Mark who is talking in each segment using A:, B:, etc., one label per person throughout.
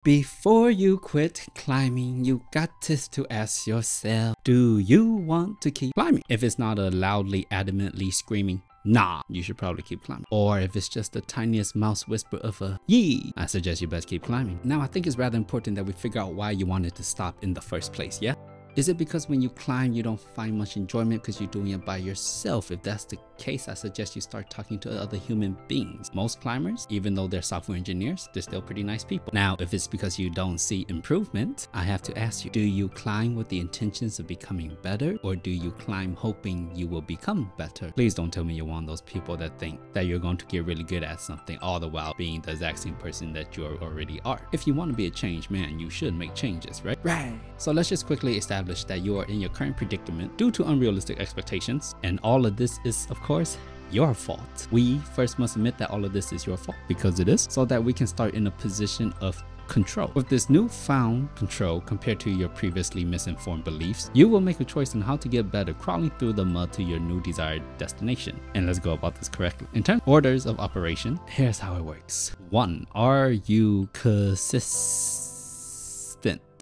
A: Before you quit climbing, you got to ask yourself, do you want to keep climbing? If it's not a loudly, adamantly screaming, nah, you should probably keep climbing. Or if it's just the tiniest mouse whisper of a yee, I suggest you best keep climbing. Now, I think it's rather important that we figure out why you wanted to stop in the first place, yeah? Is it because when you climb, you don't find much enjoyment because you're doing it by yourself? If that's the case, I suggest you start talking to other human beings. Most climbers, even though they're software engineers, they're still pretty nice people. Now, if it's because you don't see improvement, I have to ask you, do you climb with the intentions of becoming better, or do you climb hoping you will become better? Please don't tell me you're one of those people that think that you're going to get really good at something all the while being the exact same person that you already are. If you want to be a changed man, you should make changes, right? Right. So let's just quickly establish that you are in your current predicament due to unrealistic expectations, and all of this is, of course, your fault. We first must admit that all of this is your fault, because it is, so that we can start in a position of control. With this newfound control compared to your previously misinformed beliefs, you will make a choice on how to get better, crawling through the mud to your new desired destination. And let's go about this correctly. In terms of orders of operation, here's how it works. 1. Are you consistent?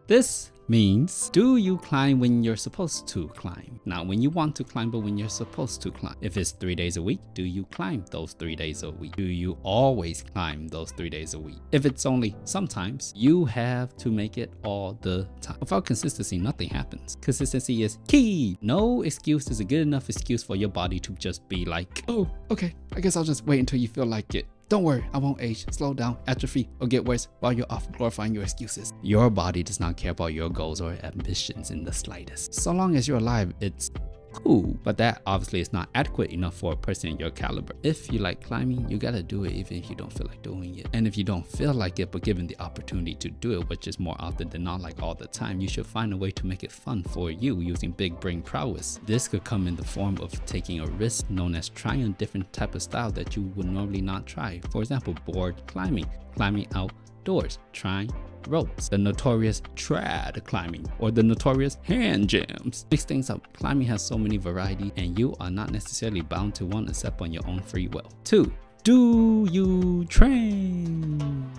A: This means, do you climb when you're supposed to climb? Not when you want to climb, but when you're supposed to climb. If it's 3 days a week, do you climb those 3 days a week? Do you always climb those 3 days a week? If it's only sometimes, you have to make it all the time. Without consistency, nothing happens. Consistency is key. No excuse is a good enough excuse for your body to just be like, oh, okay, I guess I'll just wait until you feel like it. Don't worry, I won't age, slow down, atrophy, or get worse while you're off glorifying your excuses. Your body does not care about your goals or ambitions in the slightest. So long as you're alive, it's cool, but that obviously is not adequate enough for a person in your caliber. If you like climbing, you gotta do it even if you don't feel like doing it. And if you don't feel like it, but given the opportunity to do it, which is more often than not like all the time, you should find a way to make it fun for you using big brain prowess. This could come in the form of taking a risk known as trying a different type of style that you would normally not try. For example, board climbing, climbing outdoors, trying ropes, the notorious trad climbing, or the notorious hand jams. Mix things up. Climbing has so many variety, and you are not necessarily bound to one except on your own free will. 2. Do you train?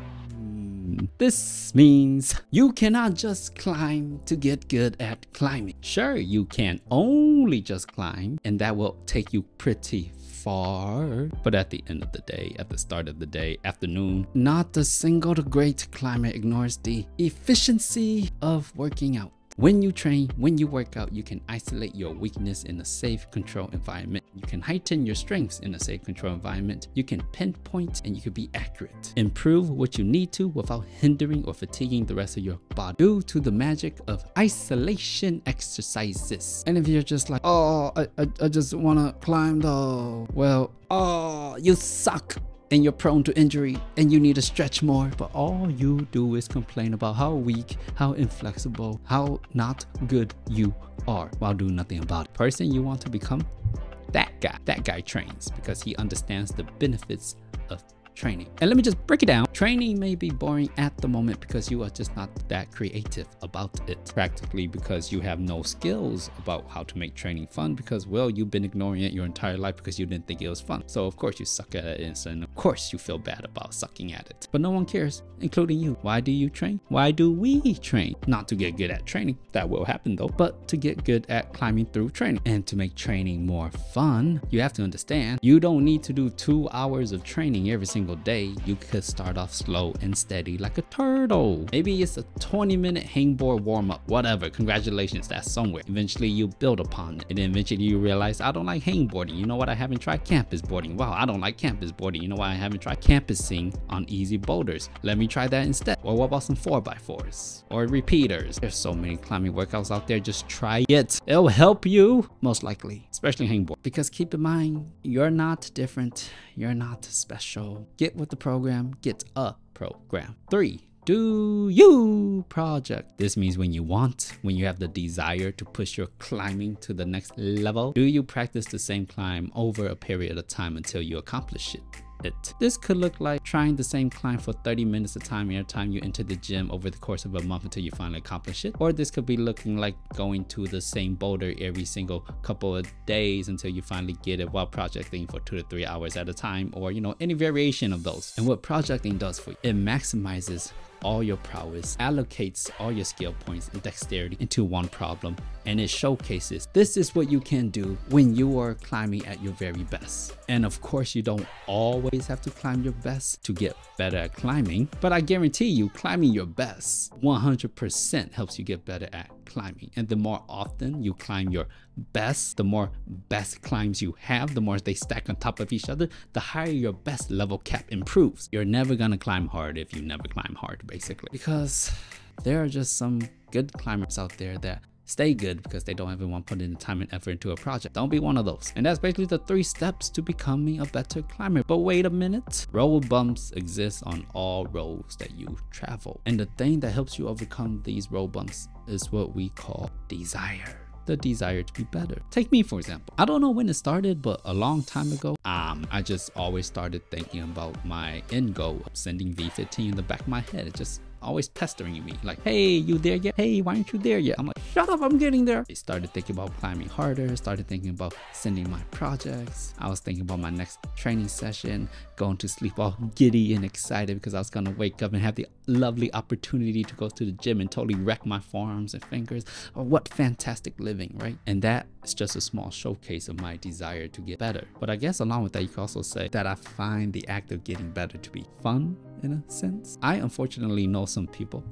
A: This means you cannot just climb to get good at climbing. Sure, you can only just climb, and that will take you pretty far, but at the end of the day, at the start of the day, afternoon, not a single great climber ignores the efficiency of working out. When you train, when you work out, you can isolate your weakness in a safe, controlled environment. You can heighten your strengths in a safe, controlled environment. You can pinpoint and you can be accurate. Improve what you need to without hindering or fatiguing the rest of your body due to the magic of isolation exercises. And if you're just like, oh, I just want to climb though, well, oh, you suck, and you're prone to injury and you need to stretch more, but all you do is complain about how weak, how inflexible, how not good you are while doing nothing about it. Person you want to become, that guy trains because he understands the benefits of training. And let me just break it down. Training may be boring at the moment because you are just not that creative about it. Practically because you have no skills about how to make training fun because, well, you've been ignoring it your entire life because you didn't think it was fun. So of course you suck at it, and of course you feel bad about sucking at it. But no one cares, including you. Why do you train? Why do we train? Not to get good at training. That will happen though, but to get good at climbing through training. And to make training more fun, you have to understand, you don't need to do 2 hours of training every single day. You could start off slow and steady like a turtle. Maybe it's a 20-minute hangboard warm-up, whatever. Congratulations, that's somewhere. Eventually you build upon it, and then eventually you realize, I don't like hangboarding. You know what? I haven't tried campus boarding. Wow, I don't like campus boarding. You know why I haven't tried campusing on easy boulders? Let me try that instead. Or what about some 4x4s or repeaters? There's so many climbing workouts out there. Just try it. It'll help you, most likely, especially hangboard. Because keep in mind, you're not different. You're not special. Get with the program. Get a program. 3. Do you project? This means when you want, when you have the desire to push your climbing to the next level, do you practice the same climb over a period of time until you accomplish it? This could look like trying the same climb for 30 minutes a time every time you enter the gym over the course of a month until you finally accomplish it. Or this could be looking like going to the same boulder every single couple of days until you finally get it while projecting for 2 to 3 hours at a time, or, you know, any variation of those. And what projecting does for you, it maximizes all your prowess, allocates all your skill points and dexterity into one problem, and it showcases this is what you can do when you are climbing at your very best. And of course, you don't always have to climb your best to get better at climbing, but I guarantee you climbing your best 100% helps you get better at climbing. And the more often you climb your best, the more best climbs you have, the more they stack on top of each other, the higher your best level cap improves. You're never gonna climb hard if you never climb hard, basically, because there are just some good climbers out there that stay good because they don't ever want to put in the time and effort into a project. Don't be one of those. And that's basically the 3 steps to becoming a better climber. But wait a minute, road bumps exist on all roads that you travel. And the thing that helps you overcome these road bumps is what we call desire. The desire to be better. Take me for example. I don't know when it started, but a long time ago, I just always started thinking about my end goal of sending V15 in the back of my head. It just always pestering me like, hey, you there yet? Hey, why aren't you there yet? I'm like, shut up, I'm getting there. I started thinking about climbing harder, started thinking about sending my projects. I was thinking about my next training session, going to sleep all giddy and excited because I was gonna wake up and have the lovely opportunity to go to the gym and totally wreck my forearms and fingers. Oh, what fantastic living, right? And that is just a small showcase of my desire to get better. But I guess along with that, you could also say that I find the act of getting better to be fun in a sense. I unfortunately know some people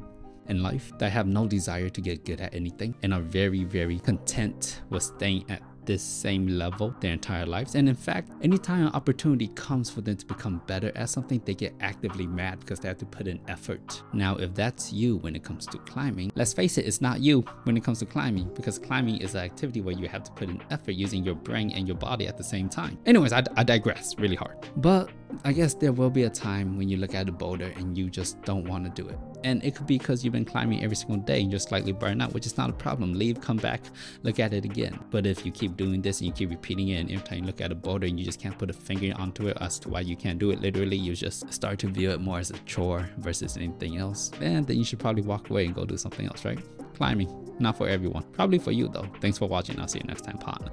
A: in life that have no desire to get good at anything and are very, very content with staying at this same level their entire lives. And in fact, anytime an opportunity comes for them to become better at something, they get actively mad because they have to put in effort. Now, if that's you when it comes to climbing, let's face it, it's not you when it comes to climbing, because climbing is an activity where you have to put in effort using your brain and your body at the same time. Anyways, I digress really hard. But I guess there will be a time when you look at a boulder and you just don't want to do it. And it could be because you've been climbing every single day and you're slightly burned out, which is not a problem. Leave, come back, look at it again. But if you keep doing this and you keep repeating it, and every time you look at a boulder and you just can't put a finger onto it as to why you can't do it, literally, you just start to view it more as a chore versus anything else, and then you should probably walk away and go do something else, right? Climbing, not for everyone. Probably for you though. Thanks for watching. I'll see you next time, partner.